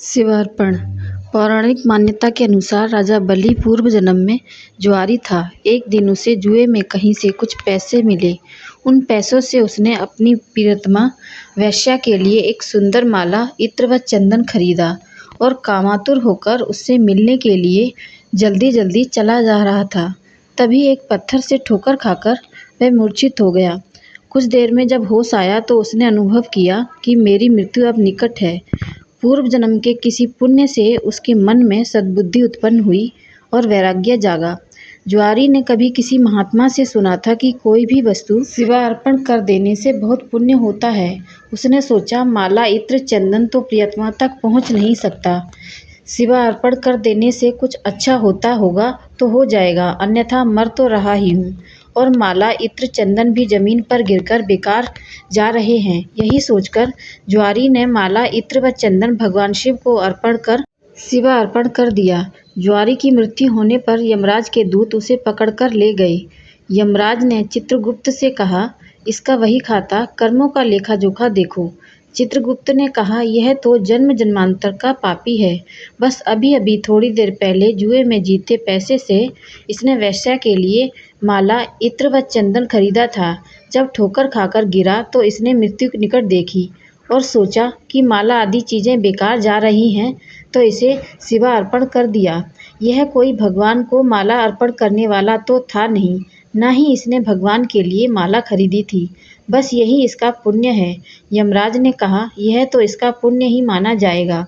शिवार्पण। पौराणिक मान्यता के अनुसार राजा बलि पूर्व जन्म में जुआरी था। एक दिन उसे जुए में कहीं से कुछ पैसे मिले। उन पैसों से उसने अपनी प्रियतमा वेश्या के लिए एक सुंदर माला, इत्र व चंदन खरीदा और कामातुर होकर उससे मिलने के लिए जल्दी जल्दी चला जा रहा था। तभी एक पत्थर से ठोकर खाकर वह मूर्छित हो गया। कुछ देर में जब होश आया तो उसने अनुभव किया कि मेरी मृत्यु अब निकट है। पूर्व जन्म के किसी पुण्य से उसके मन में सद्बुद्धि उत्पन्न हुई और वैराग्य जागा। जुआरी ने कभी किसी महात्मा से सुना था कि कोई भी वस्तु शिवा अर्पण कर देने से बहुत पुण्य होता है। उसने सोचा, माला, इत्र, चंदन तो प्रियतमा तक पहुंच नहीं सकता। शिवा अर्पण कर देने से कुछ अच्छा होता होगा तो हो जाएगा, अन्यथा मर तो रहा ही हूँ और माला, इत्र, चंदन भी जमीन पर गिरकर बेकार जा रहे हैं। यही सोचकर जुआरी ने माला, इत्र व चंदन भगवान शिव को अर्पण कर शिवा अर्पण कर दिया। जुआरी की मृत्यु होने पर यमराज के दूत उसे पकड़कर ले गए। यमराज ने चित्रगुप्त से कहा, इसका वही खाता, कर्मों का लेखा जोखा देखो। चित्रगुप्त ने कहा, यह तो जन्म जन्मांतर का पापी है। बस अभी अभी थोड़ी देर पहले जुए में जीते पैसे से इसने वेश्या के लिए माला, इत्र व चंदन खरीदा था। जब ठोकर खाकर गिरा तो इसने मृत्यु निकट देखी और सोचा कि माला आदि चीज़ें बेकार जा रही हैं तो इसे शिवा अर्पण कर दिया। यह कोई भगवान को माला अर्पण करने वाला तो था नहीं, न ही इसने भगवान के लिए माला खरीदी थी। बस यही इसका पुण्य है। यमराज ने कहा, यह तो इसका पुण्य ही माना जाएगा।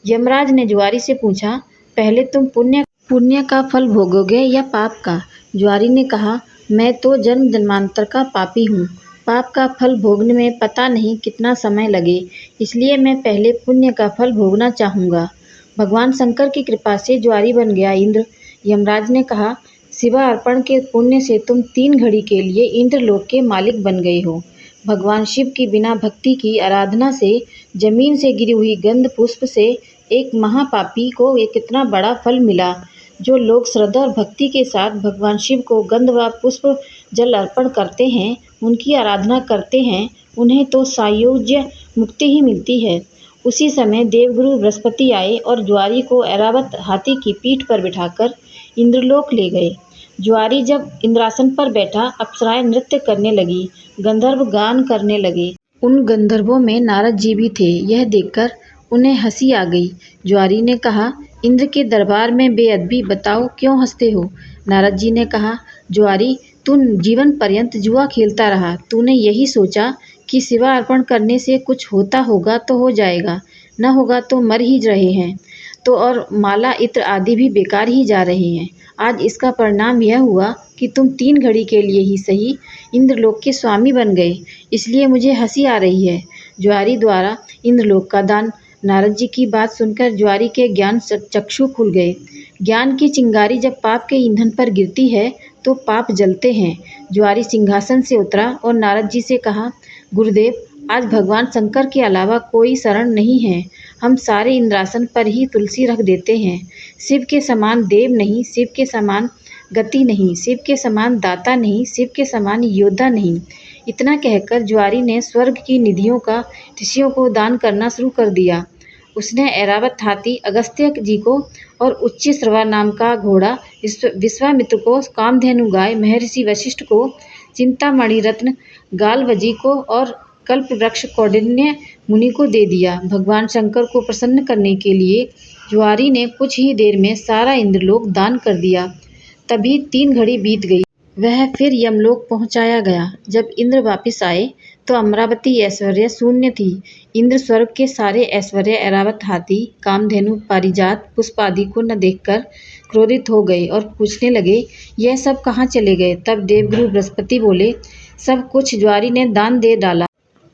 यमराज ने जुआरी से पूछा, पहले तुम पुण्य का फल भोगोगे या पाप का? जुआरी ने कहा, मैं तो जन्म जन्मांतर का पापी हूँ। पाप का फल भोगने में पता नहीं कितना समय लगे, इसलिए मैं पहले पुण्य का फल भोगना चाहूँगा। भगवान शंकर की कृपा से जुआरी बन गया इंद्र। यमराज ने कहा, शिवा अर्पण के पुण्य से तुम 3 घड़ी के लिए इंद्रलोक के मालिक बन गए हो। भगवान शिव की बिना भक्ति की आराधना से जमीन से गिरी हुई गंध पुष्प से एक महापापी को एक कितना बड़ा फल मिला। जो लोग श्रद्धा और भक्ति के साथ भगवान शिव को गंध व पुष्प जल अर्पण करते हैं, उनकी आराधना करते हैं, उन्हें तो सायुज्य मुक्ति ही मिलती है। उसी समय देवगुरु बृहस्पति आए और जुआरी को ऐरावत हाथी की पीठ पर बिठाकर इंद्रलोक ले गए। जुआरी जब इंद्रासन पर बैठा, अप्सराएं नृत्य करने लगी, गंधर्व गान करने लगे। उन गंधर्वों में नारद जी भी थे। यह देखकर उन्हें हंसी आ गई। जुआरी ने कहा, इंद्र के दरबार में बेअदबी, बताओ क्यों हंसते हो? नारद जी ने कहा, जुआरी, तू जीवन पर्यंत जुआ खेलता रहा। तूने यही सोचा कि शिवा अर्पण करने से कुछ होता होगा तो हो जाएगा, न होगा तो मर ही रहे हैं तो, और माला, इत्र आदि भी बेकार ही जा रहे हैं। आज इसका परिणाम यह हुआ कि तुम 3 घड़ी के लिए ही सही इंद्रलोक के स्वामी बन गए, इसलिए मुझे हंसी आ रही है। जुआरी द्वारा इंद्रलोक का दान। नारद जी की बात सुनकर जुआरी के ज्ञान चक्षु खुल गए। ज्ञान की चिंगारी जब पाप के ईंधन पर गिरती है तो पाप जलते हैं। जुआरी सिंहासन से उतरा और नारद जी से कहा, गुरुदेव, आज भगवान शंकर के अलावा कोई शरण नहीं है। हम सारे इंद्रासन पर ही तुलसी रख देते हैं। शिव के समान देव नहीं, शिव के समान गति नहीं, शिव के समान दाता नहीं, शिव के समान योद्धा नहीं। इतना कहकर जुआरी ने स्वर्ग की निधियों का ऋषियों को दान करना शुरू कर दिया। उसने ऐरावत हाथी अगस्त्य जी को और उच्चश्रवा नाम का घोड़ा विश्वामित्र को, कामधेनु गाय महर्षि वशिष्ठ को, चिंतामणि रत्न गालवजी को और कल्प वृक्ष कौंडिन्य मुनि को दे दिया। भगवान शंकर को प्रसन्न करने के लिए जुआरी ने कुछ ही देर में सारा इंद्रलोक दान कर दिया। तभी 3 घड़ी बीत गई। वह फिर यमलोक पहुंचाया गया। जब इंद्र वापिस आए तो अमरावती ऐश्वर्य शून्य थी। इंद्र स्वर्ग के सारे ऐश्वर्य ऐरावत हाथी, कामधेनु, पारिजात पुष्प आदि को न देखकर क्रोधित हो गए और पूछने लगे, यह सब कहाँ चले गए? तब देवगुरु बृहस्पति बोले, सब कुछ जुआरी ने दान दे डाला।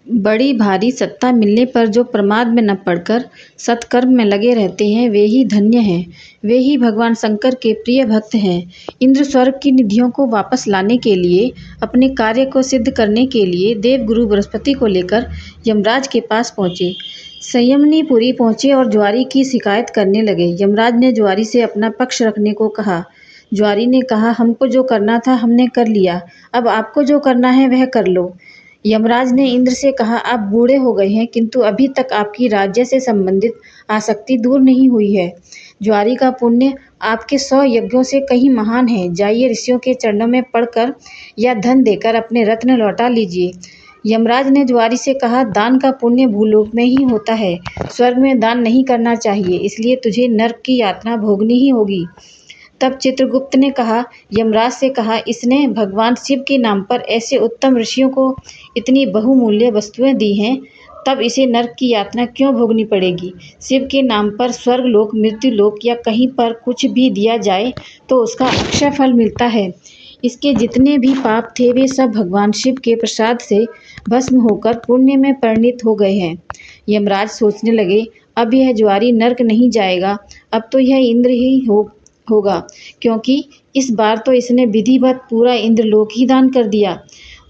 बड़ी भारी सत्ता मिलने पर जो प्रमाद में न पड़कर सत्कर्म में लगे रहते हैं, वे ही धन्य हैं। वे ही भगवान शंकर के प्रिय भक्त हैं। इंद्र स्वर्ग की निधियों को वापस लाने के लिए, अपने कार्य को सिद्ध करने के लिए देवगुरु बृहस्पति को लेकर यमराज के पास पहुँचे। संयमनीपुरी पहुँचे और जुआरी की शिकायत करने लगे। यमराज ने जुआरी से अपना पक्ष रखने को कहा। जुआरी ने कहा, हमको जो करना था हमने कर लिया, अब आपको जो करना है वह कर लो। यमराज ने इंद्र से कहा, आप बूढ़े हो गए हैं, किंतु अभी तक आपकी राज्य से संबंधित आसक्ति दूर नहीं हुई है। ज्वारी का पुण्य आपके 100 यज्ञों से कहीं महान है। जाइए, ऋषियों के चरणों में पड़कर या धन देकर अपने रत्न लौटा लीजिए। यमराज ने ज्वारी से कहा, दान का पुण्य भूलोक में ही होता है, स्वर्ग में दान नहीं करना चाहिए, इसलिए तुझे नर्क की यातना भोगनी ही होगी। तब चित्रगुप्त ने कहा, यमराज से कहा, इसने भगवान शिव के नाम पर ऐसे उत्तम ऋषियों को इतनी बहुमूल्य वस्तुएं दी हैं, तब इसे नरक की यातना क्यों भोगनी पड़ेगी। शिव के नाम पर स्वर्गलोक, मृत्युलोक या कहीं पर कुछ भी दिया जाए तो उसका अक्षय फल मिलता है। इसके जितने भी पाप थे वे सब भगवान शिव के प्रसाद से भस्म होकर पुण्य में परिणित हो गए हैं। यमराज सोचने लगे, अब यह ज्वारी नरक नहीं जाएगा, अब तो यह इंद्र ही होगा, क्योंकि इस बार तो इसने विधिवत पूरा इंद्रलोक ही दान कर दिया।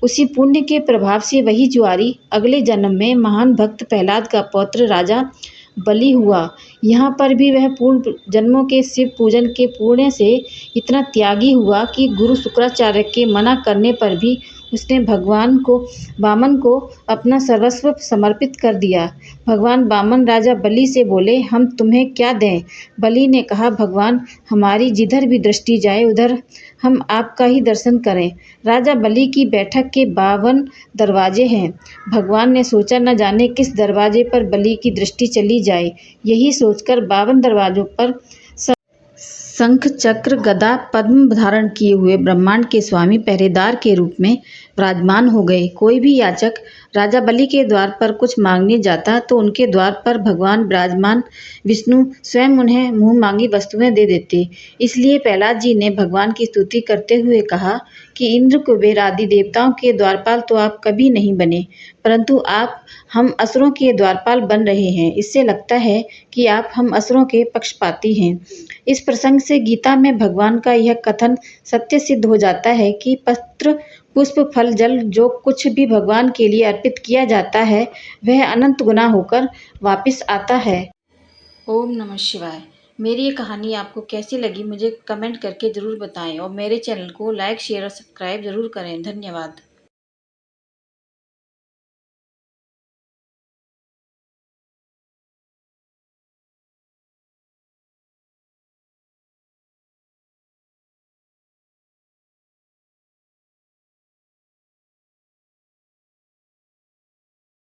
उसी पुण्य के प्रभाव से वही ज्वारी अगले जन्म में महान भक्त प्रहलाद का पौत्र राजा बलि हुआ। यहाँ पर भी वह पूर्व जन्मों के शिव पूजन के पुण्य से इतना त्यागी हुआ कि गुरु शुक्राचार्य के मना करने पर भी उसने भगवान को वामन को अपना सर्वस्व समर्पित कर दिया। भगवान वामन राजा बलि से बोले, हम तुम्हें क्या दें। बलि ने कहा, भगवान, हमारी जिधर भी दृष्टि जाए उधर हम आपका ही दर्शन करें। राजा बलि की बैठक के 52 दरवाजे हैं। भगवान ने सोचा, न जाने किस दरवाजे पर बलि की दृष्टि चली जाए। यही सोचकर 52 दरवाजों पर शंख चक्र गदा पद्म धारण किए हुए ब्रह्मांड के स्वामी पहरेदार के रूप में विराजमान हो गए। कोई भी याचक राजा बलि के द्वार पर कुछ मांगने जाता तो उनके द्वार पर भगवान विराजमान विष्णु स्वयं उन्हें मुंह मांगी वस्तुएं दे देते। इसलिए प्रहलाद जी ने भगवान की स्तुति करते हुए कहा कि इंद्र कुबेर आदि देवताओं के द्वारपाल तो आप कभी नहीं बने, परंतु आप हम असुरों के द्वारपाल बन रहे हैं। इससे लगता है कि आप हम असुरों के पक्षपाती हैं। इस प्रसंग से गीता में भगवान का यह कथन सत्य सिद्ध हो जाता है कि पत्र पुष्प फल जल जो कुछ भी भगवान के लिए अर्पित किया जाता है वह अनंत गुना होकर वापस आता है। ओम नमः शिवाय। मेरी ये कहानी आपको कैसी लगी मुझे कमेंट करके ज़रूर बताएं और मेरे चैनल को लाइक शेयर और सब्सक्राइब ज़रूर करें। धन्यवाद।